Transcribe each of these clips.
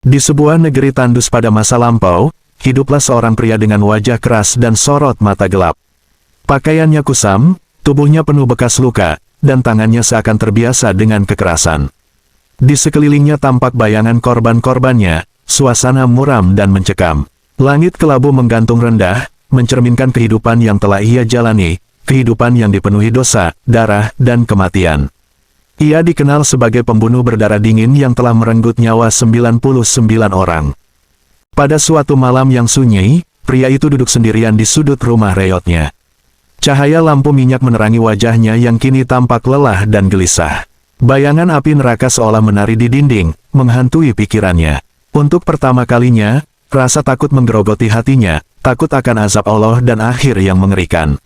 Di sebuah negeri tandus pada masa lampau, hiduplah seorang pria dengan wajah keras dan sorot mata gelap. Pakaiannya kusam, tubuhnya penuh bekas luka, dan tangannya seakan terbiasa dengan kekerasan. Di sekelilingnya tampak bayangan korban-korbannya, suasana muram dan mencekam. Langit kelabu menggantung rendah, mencerminkan kehidupan yang telah ia jalani, kehidupan yang dipenuhi dosa, darah, dan kematian. Ia dikenal sebagai pembunuh berdarah dingin yang telah merenggut nyawa 99 orang. Pada suatu malam yang sunyi, pria itu duduk sendirian di sudut rumah reyotnya. Cahaya lampu minyak menerangi wajahnya yang kini tampak lelah dan gelisah. Bayangan api neraka seolah menari di dinding, menghantui pikirannya. Untuk pertama kalinya, rasa takut menggerogoti hatinya, takut akan azab Allah dan akhir yang mengerikan.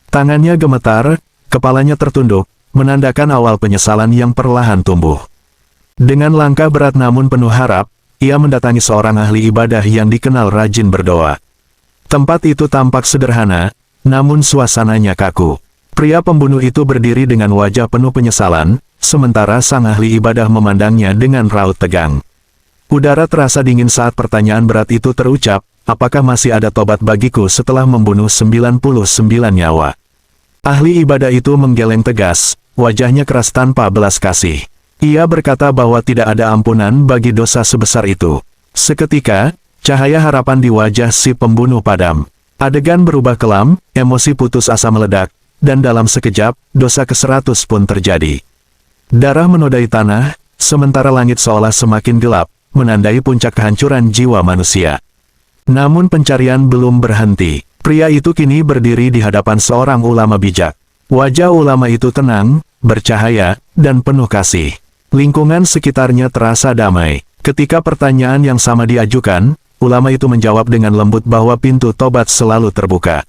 Tangannya gemetar, kepalanya tertunduk, menandakan awal penyesalan yang perlahan tumbuh. Dengan langkah berat namun penuh harap, ia mendatangi seorang ahli ibadah yang dikenal rajin berdoa. Tempat itu tampak sederhana, namun suasananya kaku. Pria pembunuh itu berdiri dengan wajah penuh penyesalan, sementara sang ahli ibadah memandangnya dengan raut tegang. Udara terasa dingin saat pertanyaan berat itu terucap, apakah masih ada tobat bagiku setelah membunuh 99 nyawa? Ahli ibadah itu menggeleng tegas, wajahnya keras tanpa belas kasih. Ia berkata bahwa tidak ada ampunan bagi dosa sebesar itu. Seketika, cahaya harapan di wajah si pembunuh padam. Adegan berubah kelam, emosi putus asa meledak, dan dalam sekejap, dosa ke-100 pun terjadi. Darah menodai tanah, sementara langit seolah semakin gelap, menandai puncak kehancuran jiwa manusia. Namun pencarian belum berhenti. Pria itu kini berdiri di hadapan seorang ulama bijak. Wajah ulama itu tenang, bercahaya, dan penuh kasih. Lingkungan sekitarnya terasa damai. Ketika pertanyaan yang sama diajukan, ulama itu menjawab dengan lembut bahwa pintu tobat selalu terbuka.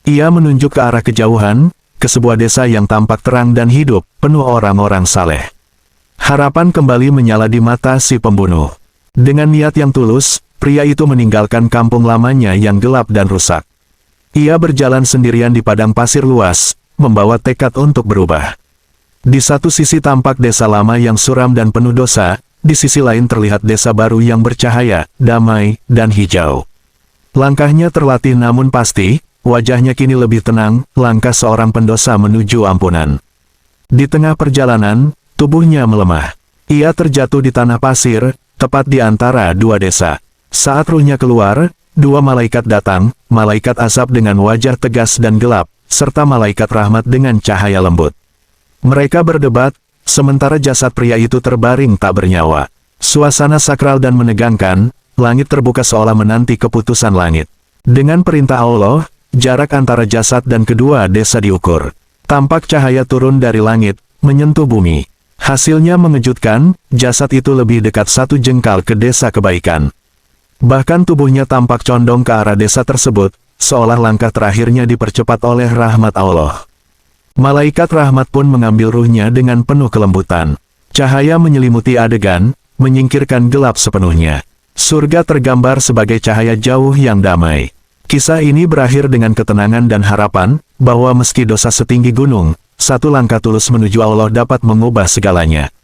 Ia menunjuk ke arah kejauhan, ke sebuah desa yang tampak terang dan hidup, penuh orang-orang saleh. Harapan kembali menyala di mata si pembunuh. Dengan niat yang tulus, pria itu meninggalkan kampung lamanya yang gelap dan rusak. Ia berjalan sendirian di padang pasir luas, membawa tekad untuk berubah. Di satu sisi tampak desa lama yang suram dan penuh dosa, di sisi lain terlihat desa baru yang bercahaya, damai, dan hijau. Langkahnya terlatih namun pasti, wajahnya kini lebih tenang, langkah seorang pendosa menuju ampunan. Di tengah perjalanan, tubuhnya melemah. Ia terjatuh di tanah pasir, tepat di antara dua desa. Saat ruhnya keluar, dua malaikat datang, malaikat azab dengan wajah tegas dan gelap, serta malaikat rahmat dengan cahaya lembut. Mereka berdebat, sementara jasad pria itu terbaring tak bernyawa. Suasana sakral dan menegangkan, langit terbuka seolah menanti keputusan langit. Dengan perintah Allah, jarak antara jasad dan kedua desa diukur. Tampak cahaya turun dari langit, menyentuh bumi. Hasilnya mengejutkan, jasad itu lebih dekat 1 jengkal ke desa kebaikan. Bahkan tubuhnya tampak condong ke arah desa tersebut, seolah langkah terakhirnya dipercepat oleh rahmat Allah. Malaikat rahmat pun mengambil ruhnya dengan penuh kelembutan. Cahaya menyelimuti adegan, menyingkirkan gelap sepenuhnya. Surga tergambar sebagai cahaya jauh yang damai. Kisah ini berakhir dengan ketenangan dan harapan, bahwa meski dosa setinggi gunung, satu langkah tulus menuju Allah dapat mengubah segalanya.